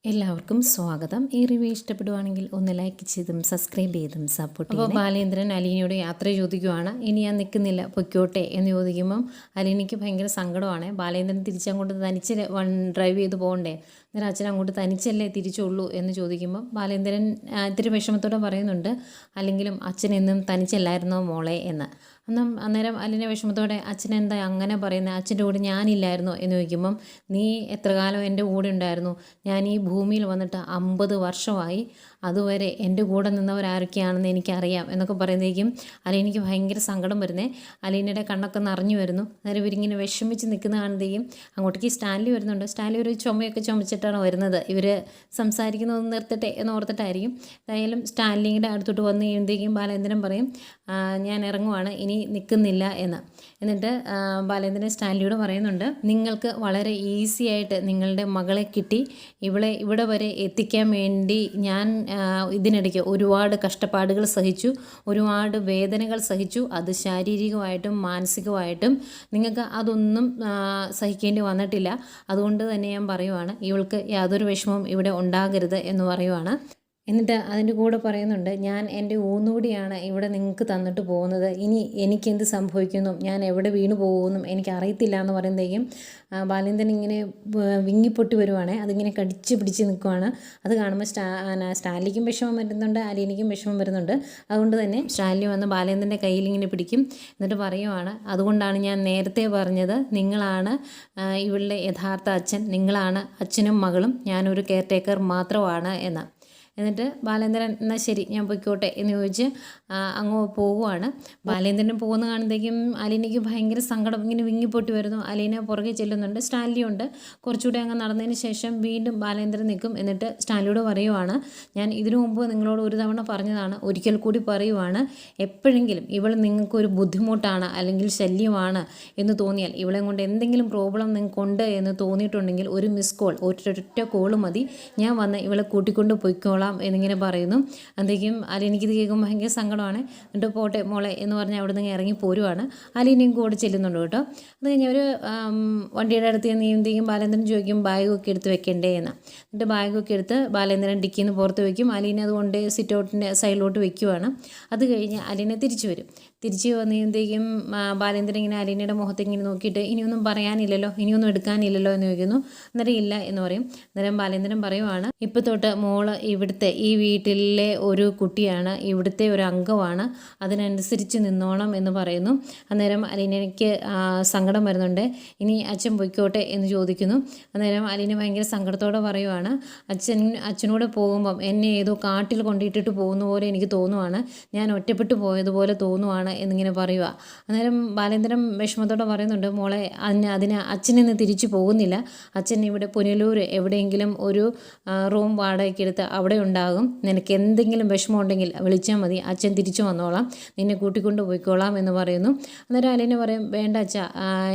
എല്ലാവർക്കും സ്വാഗതം. ഈ റിവ്യൂ ഇഷ്ടപ്പെടുവാണെങ്കിൽ ഒന്ന് ലൈക്ക് ചെയ്തും സബ്സ്ക്രൈബ് ചെയ്തും സപ്പോർട്ട് ചെയ്യും. അപ്പോൾ ബാലേന്ദ്രൻ അലീനയോട് യാത്ര ചോദിക്കുവാണ്. ഇനി ഞാൻ നിൽക്കുന്നില്ല, പൊയ്ക്കോട്ടെ എന്ന് ചോദിക്കുമ്പം അലീനയ്ക്ക് ഭയങ്കര സങ്കടമാണ്. ബാലേന്ദ്രൻ തിരിച്ചങ്ങോട്ട് തനിച്ച് ഡ്രൈവ് ചെയ്ത് പോകണ്ടേ, അന്നേരം അച്ഛൻ അങ്ങോട്ട് തനിച്ചല്ലേ തിരിച്ചുള്ളൂ എന്ന് ചോദിക്കുമ്പം ബാലേന്ദ്രൻ ഇത്തിരി വിഷമത്തോടെ പറയുന്നുണ്ട്, അല്ലെങ്കിലും അച്ഛൻ എന്നും തനിച്ചല്ലായിരുന്നോ മോളെ എന്ന്. അന്നേരം അലീന വിഷമത്തോടെ അച്ഛൻ എന്താ അങ്ങനെ പറയുന്നത്, അച്ഛൻ്റെ കൂടെ ഞാനില്ലായിരുന്നോ എന്ന് ചോദിക്കുമ്പം നീ എത്ര കാലം എൻ്റെ കൂടെ ഉണ്ടായിരുന്നു, ഞാൻ ഈ ഭൂമിയിൽ വന്നിട്ട് 50 വർഷമായി, അതുവരെ എൻ്റെ കൂടെ നിന്നവരാരൊക്കെയാണെന്ന് എനിക്കറിയാം എന്നൊക്കെ പറയുന്നതേക്കും അലീനയ്ക്ക് ഭയങ്കര സങ്കടം വരുന്നേ. അലീനയുടെ കണ്ണൊക്കെ നിറഞ്ഞു വരുന്നു. അന്നേരം ഇവരിങ്ങനെ വിഷമിച്ച് നിൽക്കുന്ന കാണുന്നതേക്കും അങ്ങോട്ടേക്ക് സ്റ്റാൻലി വരുന്നുണ്ട്. സ്റ്റാൻലി ഒരു ചുമയൊക്കെ ചുമച്ചിട്ടാണ് വരുന്നത്. ഇവർ സംസാരിക്കുന്നത് നിർത്തട്ടെ എന്ന് ഓർത്തിട്ടായിരിക്കും. എന്തായാലും സ്റ്റാൻലിയുടെ അടുത്തോട്ട് വന്ന് കഴിയുമ്പോഴത്തേക്കും ബാലേന്ദ്രൻ പറയും, ഞാൻ ഇറങ്ങുവാണ്, ഇനി നിൽക്കുന്നില്ല എന്ന്. എന്നിട്ട് ബാലേന്ദ്രൻ സ്റ്റാൻലിയോട് പറയുന്നുണ്ട്, നിങ്ങൾക്ക് വളരെ ഈസി ആയിട്ട് നിങ്ങളുടെ മകളെ കിട്ടി, ഇവിടെ വരെ എത്തിക്കാൻ വേണ്ടി ഞാൻ ഇതിനിടയ്ക്ക് ഒരുപാട് കഷ്ടപ്പാടുകൾ സഹിച്ചു, ഒരുപാട് വേദനകൾ സഹിച്ചു. അത് ശാരീരികമായിട്ടും മാനസികമായിട്ടും നിങ്ങൾക്ക് അതൊന്നും സഹിക്കേണ്ടി വന്നിട്ടില്ല. അതുകൊണ്ട് തന്നെ ഞാൻ പറയുവാണ്, ഇവൾക്ക് യാതൊരു വിഷമവും ഇവിടെ ഉണ്ടാകരുത് എന്ന് പറയുവാണ്. എന്നിട്ട് അതിൻ്റെ കൂടെ പറയുന്നുണ്ട്, ഞാൻ എൻ്റെ ഊന്നുകൂടിയാണ് ഇവിടെ നിങ്ങൾക്ക് തന്നിട്ട് പോകുന്നത്, ഇനി എനിക്കെന്ത് സംഭവിക്കുന്നു, ഞാൻ എവിടെ വീണു പോകുമെന്നും എനിക്കറിയത്തില്ല എന്ന് പറയുമ്പോഴേക്കും ബാലേന്ദ്രൻ ഇങ്ങനെ വിങ്ങിപ്പൊട്ടി വരുവാണേ. അതിങ്ങനെ കടിച്ച് പിടിച്ച് നിൽക്കുവാണ്. അത് കാണുമ്പോൾ സ്റ്റാൻലിക്കും വിഷമം വരുന്നുണ്ട്, അലീനയ്ക്കും വിഷമം വരുന്നുണ്ട്. അതുകൊണ്ട് തന്നെ സ്റ്റാൻലി വന്ന് ബാലേന്ദ്രൻ്റെ കയ്യിൽ ഇങ്ങനെ പിടിക്കും. എന്നിട്ട് പറയുവാണ്, അതുകൊണ്ടാണ് ഞാൻ നേരത്തെ പറഞ്ഞത്, നിങ്ങളാണ് ഇവളുടെ യഥാർത്ഥ അച്ഛൻ, നിങ്ങളാണ് അച്ഛനും മകളും, ഞാനൊരു കെയർ ടേക്കർ മാത്രമാണ് എന്ന്. എന്നിട്ട് ബാലേന്ദ്രൻ എന്നാൽ ശരി ഞാൻ പൊയ്ക്കോട്ടെ എന്ന് ചോദിച്ച് അങ്ങ് പോവുകയാണ്. ബാലേന്ദ്രൻ പോകുന്ന കാണുമ്പോഴേക്കും അലീനയ്ക്ക് ഭയങ്കര സങ്കടം, ഇങ്ങനെ വിങ്ങിപ്പൊട്ടി വരുന്നു. അലീന പുറകെ ചെല്ലുന്നുണ്ട്. സ്റ്റാൻലി ഉണ്ട്. കുറച്ചുകൂടെ അങ്ങ് നടന്നതിന് ശേഷം വീണ്ടും ബാലേന്ദ്രൻ നിൽക്കും. എന്നിട്ട് സ്റ്റാൻലിയോട് പറയുവാണ്, ഞാൻ ഇതിനു മുമ്പ് നിങ്ങളോട് ഒരു തവണ പറഞ്ഞതാണ്, ഒരിക്കൽ കൂടി പറയുവാണ്, എപ്പോഴെങ്കിലും ഇവൾ നിങ്ങൾക്കൊരു ബുദ്ധിമുട്ടാണ് അല്ലെങ്കിൽ ശല്യമാണ് എന്ന് തോന്നിയാൽ, ഇവളെ കൊണ്ട് എന്തെങ്കിലും പ്രോബ്ലം നിങ്ങൾക്കുണ്ട് എന്ന് തോന്നിയിട്ടുണ്ടെങ്കിൽ ഒരു മിസ് കോൾ, ഒരൊറ്റ കോള് മതി, ഞാൻ വന്ന് ഇവളെ കൂട്ടിക്കൊണ്ട് പൊയ്ക്കോളാം എന്നിങ്ങനെ പറയുന്നു. അന്തേക്കും അലീനയ്ക്ക് കേൾക്കുമ്പോൾ ഭയങ്കര സങ്കടമാണ്. എന്നിട്ട് പോട്ടെ മോളെ എന്ന് പറഞ്ഞ് അവിടെ നിന്ന് ഇറങ്ങി പോരുവാണ്. അലീനയും കൂടെ ചെല്ലുന്നുണ്ട് കേട്ടോ. അത് കഴിഞ്ഞ് അവർ വണ്ടിയുടെ അടുത്ത് നീന്തിയും ബാലേന്ദ്രൻ ചോദിക്കും, ബാഗൊക്കെ എടുത്ത് വെക്കണ്ടേ എന്ന്. എന്നിട്ട് ബാഗൊക്കെ എടുത്ത് ബാലേന്ദ്രൻ ഡിക്കിയിൽ നിന്ന് പുറത്ത് വയ്ക്കും. അലീന അതുകൊണ്ട് സിറ്റ് ഔട്ടിൻ്റെ സൈഡിലോട്ട് വയ്ക്കുവാണ്. അത് കഴിഞ്ഞ് അലീന തിരിച്ചു വരും. തിരിച്ച് വന്നതിൻ്റെയും ബാലേന്ദ്രൻ ഇങ്ങനെ അലീനയുടെ മുഖത്ത് ഇങ്ങനെ നോക്കിയിട്ട്, ഇനിയൊന്നും പറയാനില്ലല്ലോ, ഇനിയൊന്നും എടുക്കാനില്ലല്ലോ എന്ന് ചോദിക്കുന്നു. അന്നേരം ഇല്ല എന്ന് പറയും. അന്നേരം ബാലേന്ദ്രൻ പറയുവാണ്, ഇപ്പോൾ തൊട്ട് മോള് ഇവിടുത്തെ ഈ വീട്ടിലെ ഒരു കുട്ടിയാണ്, ഇവിടുത്തെ ഒരു അംഗമാണ്, അതിനനുസരിച്ച് നിന്നോണം എന്ന് പറയുന്നു. അന്നേരം അലീനയ്ക്ക് സങ്കടം വരുന്നുണ്ട്. ഇനി അച്ഛൻ പൊയ്ക്കോട്ടെ എന്ന് ചോദിക്കുന്നു. അന്നേരം അലീന ഭയങ്കര സങ്കടത്തോടെ പറയുവാണ്, അച്ഛനോട് പോകുമ്പം എന്നെ ഏതോ കാട്ടിൽ കൊണ്ടിട്ടിട്ട് പോകുന്ന പോലെ എനിക്ക് തോന്നുവാണ്, ഞാൻ ഒറ്റപ്പെട്ടു പോയതുപോലെ തോന്നുവാണ് എന്നിങ്ങനെ പറയുക. അന്നേരം ബാലേന്ദ്രൻ വിഷമത്തോടെ പറയുന്നുണ്ട്, മോളെ അതിന് അച്ഛനിന്ന് തിരിച്ചു പോകുന്നില്ല, അച്ഛൻ ഇവിടെ പുനലൂർ എവിടെയെങ്കിലും ഒരു റൂം വാടകയ്ക്ക് എടുത്ത് അവിടെ ഉണ്ടാകും, നിനക്ക് എന്തെങ്കിലും വിഷമം ഉണ്ടെങ്കിൽ വിളിച്ചാൽ മതി, അച്ഛൻ തിരിച്ചു വന്നോളാം, നിന്നെ കൂട്ടിക്കൊണ്ട് പോയിക്കോളാം എന്ന് പറയുന്നു. അന്നേരം അലീന പറയും, വേണ്ട അച്ഛ,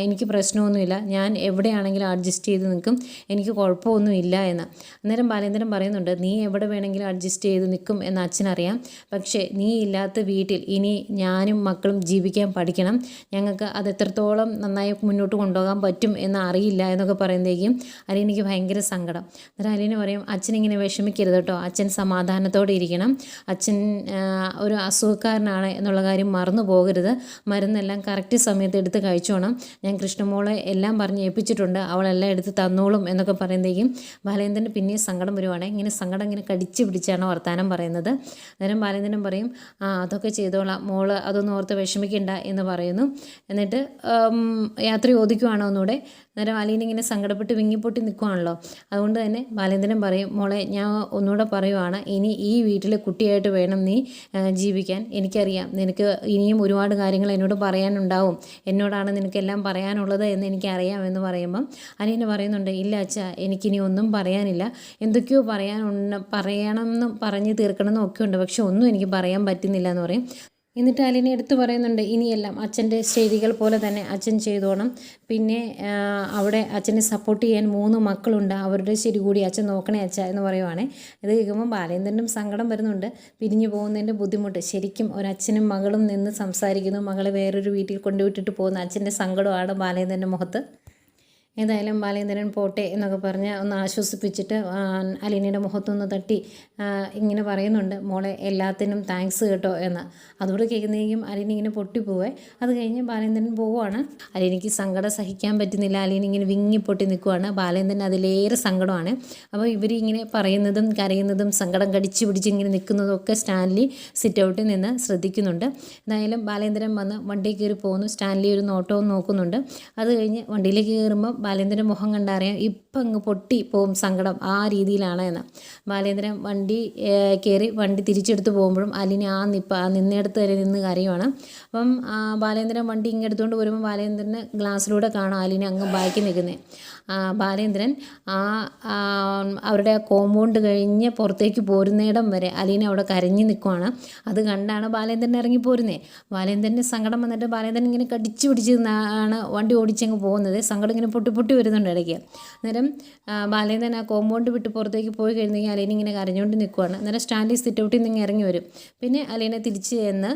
എനിക്ക് പ്രശ്നമൊന്നുമില്ല, ഞാൻ എവിടെയാണെങ്കിലും അഡ്ജസ്റ്റ് ചെയ്ത് നിൽക്കും, എനിക്ക് കുഴപ്പമൊന്നുമില്ല എന്ന്. അന്നേരം ബാലേന്ദ്രൻ പറയുന്നുണ്ട്, നീ എവിടെ വേണമെങ്കിലും അഡ്ജസ്റ്റ് ചെയ്ത് നിൽക്കും എന്ന് അച്ഛനറിയാം, പക്ഷേ നീ ഇല്ലാത്ത വീട്ടിൽ ഇനി ഞാനും മക്കളും ജീവിക്കാൻ പഠിക്കണം, ഞങ്ങൾക്ക് അത് എത്രത്തോളം നന്നായി മുന്നോട്ട് കൊണ്ടുപോകാൻ പറ്റും എന്ന് അറിയില്ല എന്നൊക്കെ പറയുമ്പോഴേക്കും അലീനയ്ക്ക് ഭയങ്കര സങ്കടം. അന്നേരം അലീന പറയും, അച്ഛനിങ്ങനെ വിഷമിക്കരുത് കേട്ടോ, അച്ഛൻ സമാധാനത്തോടെ ഇരിക്കണം, അച്ഛൻ ഒരു അസുഖക്കാരനാണ് എന്നുള്ള കാര്യം മറന്നു പോകരുത്, മരുന്നെല്ലാം കറക്റ്റ് സമയത്ത് എടുത്ത് കഴിച്ചോണം, ഞാൻ കൃഷ്ണമോളെ എല്ലാം പറഞ്ഞ് ഏൽപ്പിച്ചിട്ടുണ്ട്, അവളെല്ലാം എടുത്ത് തന്നോളും എന്നൊക്കെ പറയുമ്പോഴേക്കും ബാലേന്ദ്രൻ പിന്നെയും സങ്കടം വരുവാണ്. ഇങ്ങനെ സങ്കടം ഇങ്ങനെ കടിച്ചു പിടിച്ചാണ് വർത്താനം പറയുന്നത്. അന്നേരം ബാലേന്ദ്രൻ പറയും, അതൊക്കെ ചെയ്തോളാം മോള്, അതൊന്നും ഓർത്ത് വിഷമിക്കണ്ട എന്ന് പറയുന്നു. എന്നിട്ട് യാത്ര ചോദിക്കുവാണോ ഒന്നുകൂടെ. അന്നേരം അലീന ഇങ്ങനെ സങ്കടപ്പെട്ട് വിങ്ങിപ്പൊട്ടി നിൽക്കുവാണല്ലോ. അതുകൊണ്ട് തന്നെ ബാലേന്ദ്രൻ പറയും, മോളെ ഞാൻ ഒന്നുകൂടെ പറയുവാണ്, ഇനി ഈ വീട്ടിലെ കുട്ടിയായിട്ട് വേണം നീ ജീവിക്കാൻ, എനിക്കറിയാം നിനക്ക് ഇനിയും ഒരുപാട് കാര്യങ്ങൾ എന്നോട് പറയാനുണ്ടാവും, എന്നോടാണ് നിനക്കെല്ലാം പറയാനുള്ളത് എന്ന് എനിക്കറിയാം എന്ന് പറയുമ്പം അലീന പറയുന്നുണ്ട്, ഇല്ല അച്ഛ, എനിക്കിനി ഒന്നും പറയാനില്ല, എന്തൊക്കെയോ പറയണമെന്നും പറഞ്ഞ് തീർക്കണമെന്നും ഒക്കെ ഉണ്ട്, പക്ഷെ ഒന്നും എനിക്ക് പറയാൻ പറ്റുന്നില്ല എന്ന് പറയും. എന്നിട്ട് അലീന എടുത്തു പറയുന്നുണ്ട്, ഇനിയെല്ലാം അച്ഛൻ്റെ ശൈലികൾ പോലെ തന്നെ അച്ഛൻ ചെയ്തോണം, പിന്നെ അവിടെ അച്ഛനെ സപ്പോർട്ട് ചെയ്യാൻ 3 മക്കളുണ്ട്, അവരുടെ ശരി കൂടി അച്ഛൻ നോക്കണേ അച്ഛ എന്ന് പറയുവാണേ. ഇത് കേൾക്കുമ്പോൾ ബാലേന്ദ്രനും സങ്കടം വരുന്നുണ്ട്, പിരിഞ്ഞു പോകുന്നതിൻ്റെ ബുദ്ധിമുട്ട്. ശരിക്കും ഒരച്ഛനും മകളും നിന്ന് സംസാരിക്കുന്നു, മകളെ വേറൊരു വീട്ടിൽ കൊണ്ടുവിട്ടിട്ട് പോകുന്ന അച്ഛൻ്റെ സങ്കടമാണ് ബാലേന്ദ്രൻ്റെ മുഖത്ത്. ഏതായാലും ബാലേന്ദ്രൻ പോട്ടെ എന്നൊക്കെ പറഞ്ഞ് ഒന്ന് ആശ്വസിപ്പിച്ചിട്ട് അലീനയുടെ മുഖത്തൊന്ന് തട്ടി ഇങ്ങനെ പറയുന്നുണ്ട്, മോളെ എല്ലാത്തിനും താങ്ക്സ് കേട്ടോ എന്ന്. അതോടെ കേൾക്കുന്നതെങ്കിലും അലീന ഇങ്ങനെ പൊട്ടിപ്പോവേ. അത് കഴിഞ്ഞ് ബാലേന്ദ്രൻ പോവുകയാണ്. അലീനയ്ക്ക് സങ്കടം സഹിക്കാൻ പറ്റുന്നില്ല. അലീന ഇങ്ങനെ വിങ്ങി പൊട്ടി നിൽക്കുവാണ്. ബാലേന്ദ്രൻ അതിലേറെ സങ്കടമാണ്. അപ്പോൾ ഇവരിങ്ങനെ പറയുന്നതും കരയുന്നതും സങ്കടം കടിച്ചു പിടിച്ച് ഇങ്ങനെ നിൽക്കുന്നതും ഒക്കെ സ്റ്റാൻലി സിറ്റ് ഔട്ടിൽ നിന്ന് ശ്രദ്ധിക്കുന്നുണ്ട്. എന്തായാലും ബാലേന്ദ്രൻ വന്ന് വണ്ടിയിൽ കയറി പോകുന്നു. സ്റ്റാൻലി ഒരു നോട്ടവും നോക്കുന്നുണ്ട്. അത് കഴിഞ്ഞ് വണ്ടിയിലേക്ക് കയറുമ്പോൾ ബാലേന്ദ്രൻ്റെ മുഖം കണ്ടറിയാം ഇപ്പം അങ്ങ് പൊട്ടി പോവും സങ്കടം, ആ രീതിയിലാണ് എന്ന്. ബാലേന്ദ്രൻ വണ്ടി കയറി വണ്ടി തിരിച്ചെടുത്ത് പോകുമ്പോഴും അലീന നിന്നിടത്ത് വരെ നിന്ന് കരയുവാണ്. അപ്പം ബാലേന്ദ്രൻ വണ്ടി ഇങ്ങനെ എടുത്തുകൊണ്ട് വരുമ്പോൾ ബാലേന്ദ്രന് ഗ്ലാസ്സിലൂടെ കാണാം അലീന അങ്ങ് ബാക്കി നിൽക്കുന്നത്. ബാലേന്ദ്രൻ അവരുടെ കോമ്പൗണ്ട് കഴിഞ്ഞ് പുറത്തേക്ക് പോരുന്നിടം വരെ അലീന അവിടെ കരഞ്ഞു നിൽക്കുവാണ്. അത് കണ്ടാണ് ബാലേന്ദ്രൻ ഇറങ്ങി പോരുന്നത്. ബാലേന്ദ്രന് സങ്കടം വന്നിട്ട് ബാലേന്ദ്രൻ ഇങ്ങനെ കടിച്ചു പിടിച്ച് നിന്നാണ് വണ്ടി ഓടിച്ചങ്ങ് പോകുന്നത്. സങ്കടം ഇങ്ങനെ പൊട്ടി വരുന്നുണ്ട് ഇടയ്ക്ക്. അന്നേരം ബാലേന്ദ്രൻ ആ കോമ്പൗണ്ട് വിട്ട് പുറത്തേക്ക് പോയി കഴിഞ്ഞെങ്കിൽ അലീന ഇങ്ങനെ കരഞ്ഞുകൊണ്ട് നിൽക്കുവാണ്. അന്നേരം സ്റ്റാൻലി സിറ്റ് ഔട്ടിൽ നിന്ന് ഇറങ്ങി വരും. പിന്നെ അലീന തിരിച്ച് ചെന്ന്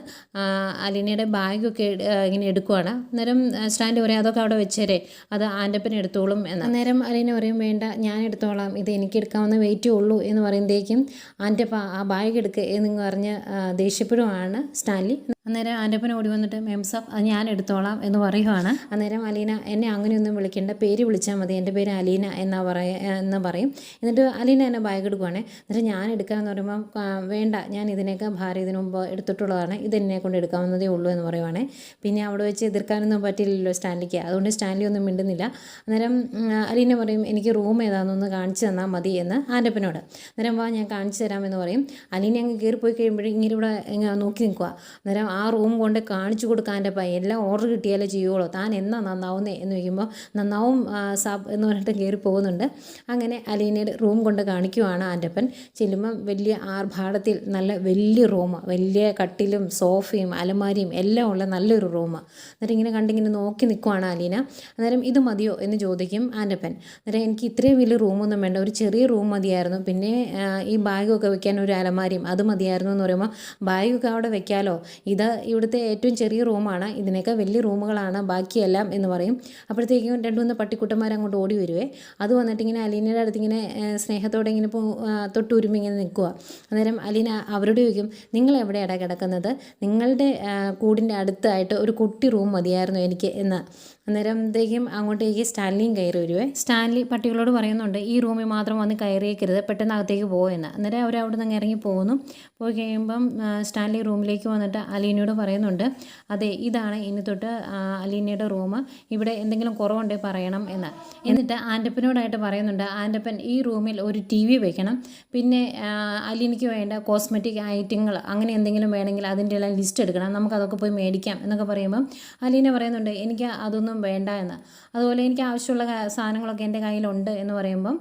അലീനയുടെ ബാഗൊക്കെ ഇങ്ങനെ എടുക്കുവാണ്. അന്നേരം സ്റ്റാൻലി പറയും അതൊക്കെ അവിടെ വെച്ചേരെ, അത് ആൻ്റപ്പൻ എടുത്തോളും എന്ന്. അന്നേരം അലീന പറയും വേണ്ട ഞാൻ എടുത്തോളാം, ഇത് എനിക്ക് എടുക്കാവുന്ന വെയിറ്റേ ഉള്ളൂ എന്ന് പറയുമ്പോഴേക്കും ആൻ്റപ്പ ആ ബാഗ് എടുക്കുക എന്ന് പറഞ്ഞ് ദേഷ്യപ്പെടുവാണ് സ്റ്റാൻലി. അന്നേരം ആൻ്റപ്പൻ ഓടി വന്നിട്ട് മെംസാഫ് അത് ഞാൻ എടുത്തോളാം എന്ന് പറയുവാണ്. അന്നേരം അലീന എന്നെ അങ്ങനെയൊന്നും വിളിക്കേണ്ട, പേര് വിളിച്ചാൽ മതി, എൻ്റെ പേര് അലീന എന്ന് പറയും. എന്നിട്ട് അലീന എന്നെ ബാഗ് എടുക്കുവാണേ. എന്നിട്ട് ഞാൻ എടുക്കാമെന്ന് പറയുമ്പോൾ വേണ്ട ഞാൻ ഇതിനൊക്കെ ഭാര്യ ഇതിനു മുമ്പ് എടുത്തിട്ടുള്ളതാണ്, ഇതെന്നെ കൊണ്ട് എടുക്കാവുന്നതേ ഉള്ളൂ എന്ന് പറയുവാണേ. പിന്നെ അവിടെ വെച്ച് എതിർക്കാനൊന്നും പറ്റില്ലല്ലോ സ്റ്റാൻലിക്ക്, അതുകൊണ്ട് സ്റ്റാൻലി ഒന്നും മിണ്ടുന്നില്ല. അന്നേരം അലീന പറയും എനിക്ക് റൂം ഏതാണെന്നൊന്ന് കാണിച്ചു തന്നാൽ മതി എന്ന് ആൻ്റപ്പനോട്. അന്നേരം വാ ഞാൻ കാണിച്ചു തരാമെന്ന് പറയും. അലീന അങ്ങ് കയറിപ്പോയി കഴിയുമ്പോഴും ഇങ്ങനെ ഇവിടെ നോക്കി നിൽക്കുക. അന്നേരം ആ റൂം കൊണ്ട് കാണിച്ചു കൊടുക്കാൻ എൻ്റെ പയ്യൻ എല്ലാം ഓർഡർ കിട്ടിയാലേ ചെയ്യുള്ളൂ, താൻ എന്നാ നന്നാവുന്നേ എന്ന് ചോദിക്കുമ്പോൾ നന്നാവും സാബ് എന്ന് പറഞ്ഞിട്ട് കയറി പോകുന്നുണ്ട്. അങ്ങനെ അലീനയുടെ റൂം കൊണ്ട് കാണിക്കുവാണ് ആൻ്റപ്പൻ. ചെല്ലുമ്പം വലിയ ആർഭാടത്തിൽ നല്ല വലിയ റൂം, വലിയ കട്ടിലും സോഫയും അലമാരിയും എല്ലാം ഉള്ള നല്ലൊരു റൂം. എന്നിട്ട് ഇങ്ങനെ കണ്ടിങ്ങനെ നോക്കി നിൽക്കുവാണ് അലീന. അന്നേരം ഇത് മതിയോ എന്ന് ചോദിക്കും ആൻ്റപ്പൻ. അന്നേരം എനിക്ക് ഇത്രയും വലിയ റൂമൊന്നും വേണ്ട, ഒരു ചെറിയ റൂം മതിയായിരുന്നു, പിന്നെ ഈ ബാഗൊക്കെ വെക്കാൻ ഒരു അലമാരിയും അത് മതിയായിരുന്നു എന്ന് പറയുമ്പോൾ ബാഗൊക്കെ അവിടെ വെക്കാമല്ലോ, ഇത് ഇവിടുത്തെ ഏറ്റവും ചെറിയ റൂമാണ്, ഇതിനൊക്കെ വലിയ റൂമുകളാണ് ബാക്കിയെല്ലാം എന്ന് പറയും. അപ്പോഴത്തേക്കും 2-3 പട്ടിക്കുട്ടന്മാർ അങ്ങോട്ട് ഓടി വരുവേ. അത് വന്നിട്ട് ഇങ്ങനെ അലീനയുടെ അടുത്ത് ഇങ്ങനെ സ്നേഹത്തോടെ ഇങ്ങനെ തൊട്ടുരുമ്പി ഇങ്ങനെ നിൽക്കുക. അന്നേരം അലീന അവരോട് ചോദിക്കും നിങ്ങൾ എവിടെയാണ് കിടക്കുന്നത്, നിങ്ങളുടെ കൂടിൻ്റെ അടുത്തായിട്ട് ഒരു കുട്ടി റൂം മതിയായിരുന്നു എനിക്ക് എന്ന്. അന്നേരത്തേക്കും അങ്ങോട്ടേക്ക് സ്റ്റാൻലിയും കയറി വരുവേ. സ്റ്റാൻലി പട്ടികളോട് പറയുന്നുണ്ട് ഈ റൂമിൽ മാത്രം വന്ന് കയറിയേക്കരുത്, പെട്ടെന്ന് അകത്തേക്ക് പോകുമെന്ന്. അന്നേരം അവർ അവിടെ നിന്ന് ഇറങ്ങി പോകുന്നു. പോയി കഴിയുമ്പം സ്റ്റാൻലി റൂമിലേക്ക് വന്നിട്ട് അലീനയോട് പറയുന്നുണ്ട് അതെ ഇതാണ് ഇനി തൊട്ട് അലീനയുടെ റൂം, ഇവിടെ എന്തെങ്കിലും കുറവുണ്ടെങ്കിൽ പറയണം എന്ന്. എന്നിട്ട് ആൻ്റപ്പനോടായിട്ട് പറയുന്നുണ്ട് ആൻ്റപ്പൻ ഈ റൂമിൽ ഒരു TV വെക്കണം, പിന്നെ അലീനയ്ക്ക് വേണ്ട കോസ്മെറ്റിക് ഐറ്റങ്ങൾ അങ്ങനെ എന്തെങ്കിലും വേണമെങ്കിൽ അതിൻ്റെ എല്ലാം ലിസ്റ്റ് എടുക്കണം, നമുക്കതൊക്കെ പോയി മേടിക്കാം എന്നൊക്കെ പറയുമ്പം അലീന പറയുന്നുണ്ട് എനിക്ക് അതൊന്നും വേണ്ട എന്ന്. അതുപോലെ എനിക്ക് ആവശ്യമുള്ള സാധനങ്ങളൊക്കെ എൻ്റെ കയ്യിലുണ്ട് എന്ന് പറയുമ്പം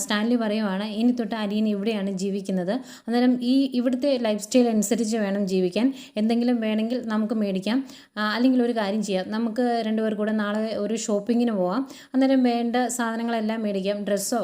സ്റ്റാൻലി പറയുവാണ് ഇനി തൊട്ട് അലീന ഇവിടെയാണ് ജീവിക്കുന്നത്, അന്നേരം ഇവിടുത്തെ ലൈഫ് സ്റ്റൈൽ അനുസരിച്ച് വേണം ജീവിക്കാൻ, എന്തെങ്കിലും വേണമെങ്കിൽ നമുക്ക് മേടിക്കാം, അല്ലെങ്കിൽ ഒരു കാര്യം ചെയ്യാം നമുക്ക് 2 പേർ കൂടെ നാളെ ഒരു ഷോപ്പിങ്ങിന് പോവാം, അന്നേരം വേണ്ട സാധനങ്ങളെല്ലാം മേടിക്കാം, ഡ്രസ്സോ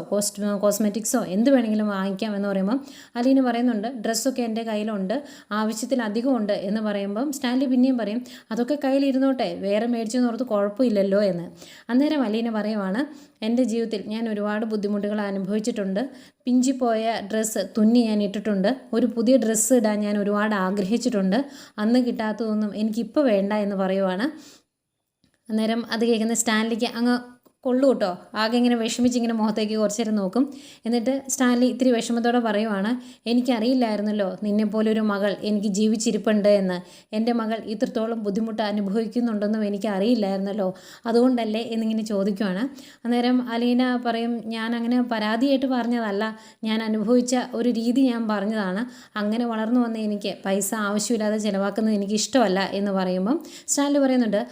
കോസ്മെറ്റിക്സോ എന്ത് വേണമെങ്കിലും വാങ്ങിക്കാം എന്ന് പറയുമ്പം അലീന പറയുന്നുണ്ട് ഡ്രസ്സൊക്കെ എൻ്റെ കയ്യിലുണ്ട്, ആവശ്യത്തിലധികം ഉണ്ട് എന്ന് പറയുമ്പം സ്റ്റാൻലി പിന്നെയും പറയും അതൊക്കെ കയ്യിലിരുന്നോട്ടെ വേറെ മേടിച്ചെന്ന് ഓർത്ത് കുഴപ്പമില്ലല്ലോ എന്ന്. അന്നേരം അലീന പറയുവാണ് എൻ്റെ ജീവിതത്തിൽ ഞാൻ ഒരുപാട് ബുദ്ധിമുട്ടുകൾ അനുഭവിച്ചിട്ടുണ്ട്, പിഞ്ചിപ്പോയ ഡ്രസ്സ് തുന്നി ഞാൻ ഇട്ടിട്ടുണ്ട്, ഒരു പുതിയ ഡ്രസ്സ് ഇടാൻ ഞാൻ ഒരുപാട് ആഗ്രഹിച്ചിട്ടുണ്ട്, അന്ന് കിട്ടാത്തതൊന്നും എനിക്കിപ്പോൾ വേണ്ട എന്ന് പറയുവാണ്. അന്നേരം അത് കേൾക്കുന്ന സ്റ്റാൻലിക്ക് അങ്ങ് കൊള്ളു കേട്ടോ, ആകെ ഇങ്ങനെ വിഷമിച്ചിങ്ങനെ മുഖത്തേക്ക് കുറച്ച് നേരം നോക്കും. എന്നിട്ട് സ്റ്റാൻലി ഇത്തിരി വിഷമത്തോടെ പറയുവാണ് എനിക്കറിയില്ലായിരുന്നല്ലോ നിന്നെപ്പോലൊരു മകൾ എനിക്ക് ജീവിച്ചിരിപ്പുണ്ട് എന്ന്, എൻ്റെ മകൾ ഇത്രത്തോളം ബുദ്ധിമുട്ട് അനുഭവിക്കുന്നുണ്ടെന്നും എനിക്ക് അറിയില്ലായിരുന്നല്ലോ, അതുകൊണ്ടല്ലേ എന്നിങ്ങനെ ചോദിക്കുവാണ്. അന്നേരം അലീന പറയും ഞാൻ അങ്ങനെ പരാതിയായിട്ട് പറഞ്ഞതല്ല, ഞാൻ അനുഭവിച്ച ഒരു രീതി ഞാൻ പറഞ്ഞതാണ്, അങ്ങനെ വളർന്നു വന്ന എനിക്ക് പൈസ ആവശ്യമില്ലാതെ ചിലവാക്കുന്നത് എനിക്ക് ഇഷ്ടമല്ല എന്ന് പറയുമ്പം സ്റ്റാൻലി പറയുന്നുണ്ട്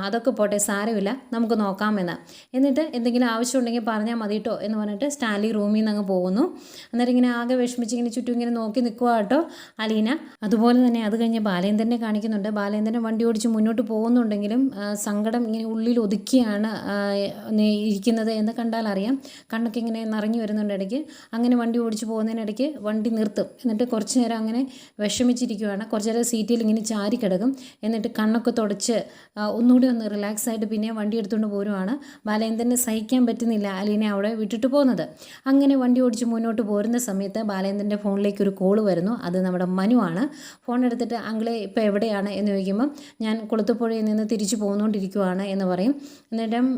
അതൊക്കെ പോട്ടെ സാരമില്ല നമുക്ക് നോക്കാമെന്ന്. എന്നിട്ട് എന്തെങ്കിലും ആവശ്യമുണ്ടെങ്കിൽ പറഞ്ഞാൽ മതി കേട്ടോ എന്ന് പറഞ്ഞിട്ട് സ്റ്റാൻലി റൂമിൽ നിന്ന് അങ്ങ് പോകുന്നു. അന്നേരം ഇങ്ങനെ ആകെ വിഷമിച്ച് ഇങ്ങനെ ചുറ്റും ഇങ്ങനെ നോക്കി നിൽക്കുക കേട്ടോ അലീന. അതുപോലെ തന്നെ അത് കഴിഞ്ഞ് ബാലേന്ദ്രനെ കാണിക്കുന്നുണ്ട്. ബാലേന്ദ്രൻ വണ്ടി ഓടിച്ച് മുന്നോട്ട് പോകുന്നുണ്ടെങ്കിലും സങ്കടം ഇങ്ങനെ ഉള്ളിൽ ഒതുക്കിയാണ് ഇരിക്കുന്നത് എന്ന് കണ്ടാൽ അറിയാം. കണ്ണൊക്കെ ഇങ്ങനെ നിറഞ്ഞു വരുന്നുണ്ട് ഇടയ്ക്ക്. അങ്ങനെ വണ്ടി ഓടിച്ച് പോകുന്നതിനിടയ്ക്ക് വണ്ടി നിർത്തും. എന്നിട്ട് കുറച്ച് നേരം അങ്ങനെ വിഷമിച്ചിരിക്കുകയാണ്. കുറച്ച് നേരം സീറ്റിൽ ഇങ്ങനെ ചാരി കിടക്കും. എന്നിട്ട് കണ്ണൊക്കെ തുടച്ച് ഒന്നുകൂടി ഒന്ന് റിലാക്സ് ആയിട്ട് പിന്നെ വണ്ടി എടുത്തുകൊണ്ട് പോരുവാണ്. ബാലേന്ദ്രൻ ബാലേന്ദ്രന് സഹിക്കാൻ പറ്റുന്നില്ല അലീനെ അവിടെ വിട്ടിട്ട് പോകുന്നത്. അങ്ങനെ വണ്ടി ഓടിച്ച് മുന്നോട്ട് പോരുന്ന സമയത്ത് ബാലേന്ദ്രൻ്റെ ഫോണിലേക്ക് ഒരു കോൾ വരുന്നു. അത് നമ്മുടെ മനുവാണ്. ഫോൺ എടുത്തിട്ട് അങ്കിളെ ഇപ്പോൾ എവിടെയാണ് എന്ന് ചോദിക്കുമ്പം ഞാൻ കുളത്തുപുഴയിൽ നിന്ന് തിരിച്ചു പോന്നുകൊണ്ടിരിക്കുവാണ് എന്ന് പറയും. എന്നിട്ടും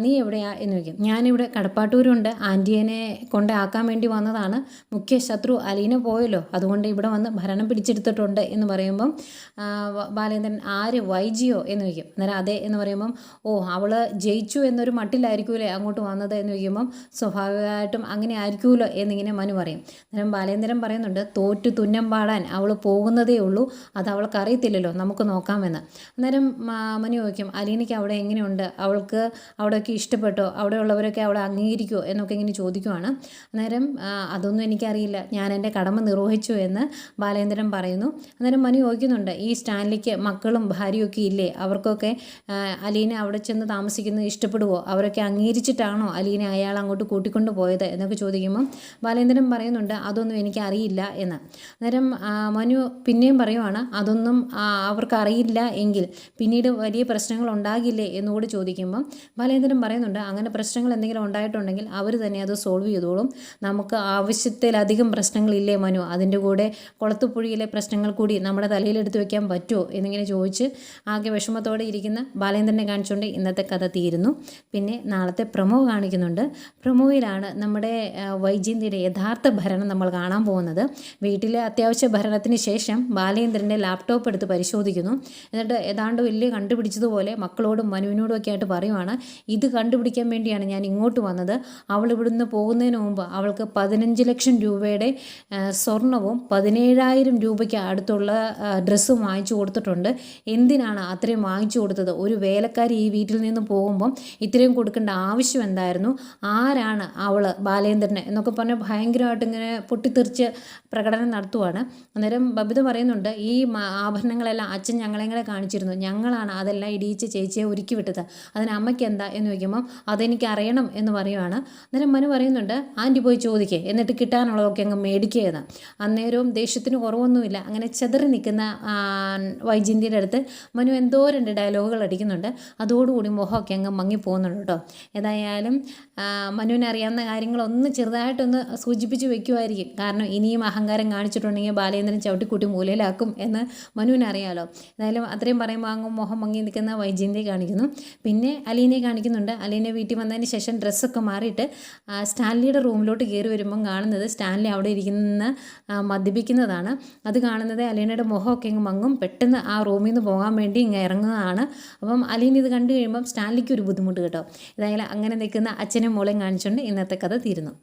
നീ എവിടെയാ എന്ന് ചോദിക്കും. ഞാനിവിടെ കടപ്പാട്ടൂരുണ്ട്, ആൻറ്റിയനെ കൊണ്ടാക്കാൻ വേണ്ടി വന്നതാണ്. മുഖ്യ ശത്രു അലീന പോയല്ലോ, അതുകൊണ്ട് ഇവിടെ വന്ന് ഭരണം പിടിച്ചെടുത്തിട്ടുണ്ട് എന്ന് പറയുമ്പം ബാലേന്ദ്രൻ ആര് വൈജിയോ എന്ന് ചോദിക്കും. അന്നേരം അതെ എന്ന് പറയുമ്പം അവൾ ജയിച്ചു എന്നൊരു മട്ടിലായിരിക്കുമല്ലേ അങ്ങോട്ട് വന്നത് എന്ന് ചോദിക്കുമ്പം സ്വാഭാവികമായിട്ടും അങ്ങനെ ആയിരിക്കുമല്ലോ എന്നിങ്ങനെ മനു പറയും. അന്നേരം ബാലേന്ദ്രൻ പറയുന്നുണ്ട് തോറ്റു തുന്നം പാടാൻ അവൾ പോകുന്നതേ ഉള്ളൂ, അത് അവൾക്ക് അറിയത്തില്ലല്ലോ, നമുക്ക് നോക്കാമെന്ന്. അന്നേരം മനു ചോദിക്കും അലീനയ്ക്ക് അവിടെ എങ്ങനെയുണ്ട്, അവൾക്ക് അവിടെയൊക്കെ ഇഷ്ടപ്പെട്ടോ, അവിടെയുള്ളവരൊക്കെ അവളെ അംഗീകരിക്കുമോ എന്നൊക്കെ ഇങ്ങനെ ചോദിക്കുവാണ്. അന്നേരം അതൊന്നും എനിക്കറിയില്ല, ഞാൻ എൻ്റെ കടമ നിർവഹിച്ചു എന്ന് ബാലേന്ദ്രൻ പറയുന്നു. അന്നേരം മനു ചോദിക്കുന്നുണ്ട് ഈ സ്റ്റാൻലിക്ക് മക്കളും ഭാര്യയൊക്കെ ഇല്ലേ, അവർക്കൊക്കെ അലീന അവിടെ ചെന്ന് താമസിക്കുന്നത് ഇഷ്ടപ്പെടുവോ, അവരൊക്കെ അംഗീകരിച്ചിട്ടാണോ അലീന അയാൾ അങ്ങോട്ട് കൂട്ടിക്കൊണ്ട് പോയത് എന്നൊക്കെ ചോദിക്കുമ്പം ബാലേന്ദ്രൻ പറയുന്നുണ്ട് അതൊന്നും എനിക്കറിയില്ല എന്ന്. അന്നേരം മനു പിന്നെയും പറയുവാണ് അതൊന്നും അവർക്ക് അറിയില്ല എങ്കിൽ പിന്നീട് വലിയ പ്രശ്നങ്ങൾ ഉണ്ടാകില്ലേ എന്നുകൂടി ചോദിക്കുമ്പം ബാലേന്ദ്രൻ പറയുന്നുണ്ട് അങ്ങനെ പ്രശ്നങ്ങൾ എന്തെങ്കിലും ഉണ്ടായിട്ടുണ്ടെങ്കിൽ അവർ തന്നെ അത് സോൾവ് ചെയ്തോളും, നമുക്ക് ആവശ്യത്തിലധികം പ്രശ്നങ്ങളില്ലേ മനു, അതിൻ്റെ കൂടെ കുളത്തുപുഴയിലെ പ്രശ്നങ്ങൾ കൂടി നമ്മുടെ തലയിലെടുത്ത് വെക്കാൻ പറ്റുമോ എന്നിങ്ങനെ ചോദിച്ച് ആകെ വിഷമത്തോടെ ഇരിക്കുന്ന ബാലേന്ദ്രനെ കാണിച്ചുകൊണ്ട് ഇന്നത്തെ കഥ തീരുന്നു. പിന്നെ നാളത്തെ പ്രൊമോ കാണിക്കുന്നുണ്ട്. പ്രൊമോയിലാണ് നമ്മുടെ വൈജയന്തിയുടെ യഥാർത്ഥ ഭരണം നമ്മൾ കാണാൻ പോകുന്നത്. വീട്ടിലെ അത്യാവശ്യ ഭരണത്തിന് ശേഷം ബാലേന്ദ്രൻ്റെ ലാപ്ടോപ്പ് എടുത്ത് പരിശോധിക്കുന്നു. എന്നിട്ട് ഏതാണ്ട് വലിയ കണ്ടുപിടിച്ചതുപോലെ മക്കളോടും മനുവിനോടും ഒക്കെ ആയിട്ട് പറയുവാണ് ഇത് കണ്ടുപിടിക്കാൻ വേണ്ടിയാണ് ഞാൻ ഇങ്ങോട്ട് വന്നത്. അവൾ ഇവിടുന്ന് പോകുന്നതിന് മുമ്പ് അവൾക്ക് 15 ലക്ഷം രൂപയുടെ സ്വർണവും 17,000 രൂപയ്ക്ക് അടുത്തുള്ള ഡ്രസ്സും വാങ്ങിച്ചു കൊടുത്തിട്ടുണ്ട്. എന്തിനാണ് അത്രയും വാങ്ങിച്ചു കൊടുത്തത്, ഒരു വേലക്കാരി ഈ വീട്ടിൽ നിന്ന് പോകുമ്പം ഇത്രയും കൊടുക്കേണ്ട ആവശ്യം എന്തായിരുന്നു, ആരാണ് അവൾ ബാലേന്ദ്രന് എന്നൊക്കെ പറഞ്ഞ് ഭയങ്കരമായിട്ട് ഇങ്ങനെ പൊട്ടിത്തെറിച്ച് പ്രകടനം നടത്തുവാണ്. അന്നേരം ബബിത പറയുന്നുണ്ട് ഈ ആഭരണങ്ങളെല്ലാം അച്ഛൻ ഞങ്ങളെങ്ങനെ കാണിച്ചിരുന്നു, ഞങ്ങളാണ് അതെല്ലാം ഇടിയിച്ച് ചേച്ചിയെ ഒരുക്കി വിട്ടത്, അതിന് അമ്മയ്ക്ക് എന്താ എന്ന് ചോദിക്കുമ്പോൾ അതെനിക്ക് അറിയണം എന്ന് പറയുവാണ്. അന്നേരം മനു പറയുന്നുണ്ട് ആൻറ്റി പോയി ചോദിക്കേ, എന്നിട്ട് കിട്ടാനുള്ളതൊക്കെ അങ്ങ് മേടിക്കുകയെന്ന്. അന്നേരവും ദേഷ്യത്തിന് കുറവൊന്നുമില്ല. അങ്ങനെ ചെതറി നിൽക്കുന്ന വൈജയന്തിയുടെ അടുത്ത് മനു എന്തോ 2 ഡയലോഗുകൾ അടിക്കുന്നുണ്ട്. അതോടുകൂടി മുഖമൊക്കെ അങ്ങ് മങ്ങിപ്പോകുന്നുണ്ട് കേട്ടോ. ഏതായാലും മനുവിന് അറിയാവുന്ന കാര്യങ്ങളൊന്ന് ചെറുതായിട്ടൊന്ന് സൂചിപ്പിച്ച് വെക്കുമായിരിക്കും. കാരണം ഇനിയും അഹങ്കാരം കാണിച്ചിട്ടുണ്ടെങ്കിൽ ബാലേന്ദ്രൻ ചവിട്ടിക്കൂട്ടി മൂലയിലാക്കും എന്ന് മനുവിന് അറിയാമല്ലോ. ഏതായാലും അത്രയും പറയുമ്പോൾ അങ്ങ് മുഖം മങ്ങി നിൽക്കുന്ന വൈജയന്തിയെ കാണിക്കുന്നു. പിന്നെ അലീനയെ കാണിക്കുന്നുണ്ട്. അലീന വീട്ടിൽ വന്നതിന് ശേഷം ഡ്രസ്സൊക്കെ മാറിയിട്ട് സ്റ്റാൻലിയുടെ റൂമിലോട്ട് കയറി വരുമ്പം കാണുന്നത് സ്റ്റാൻലി അവിടെ ഇരിക്കുന്ന മദ്യപിക്കുന്നതാണ്. അത് കാണുന്നത് അലീനയുടെ മുഖമൊക്കെ അങ്ങ് മങ്ങും. പെട്ടെന്ന് ആ റൂമിൽ നിന്ന് പോകാൻ വേണ്ടി ഇങ്ങനെ ഇറങ്ങുന്നതാണ്. അപ്പം അലീന ഇത് കണ്ടു കഴിയുമ്പം സ്റ്റാൻലിക്ക് ഒരു ബുദ്ധിമുട്ട് കേട്ടോ. ഏതായാലും അങ്ങനെ നിൽക്കുന്ന അച്ഛനും മോളെയും കാണിച്ചുകൊണ്ട് ഇന്നത്തെ കഥ തീരുന്നു.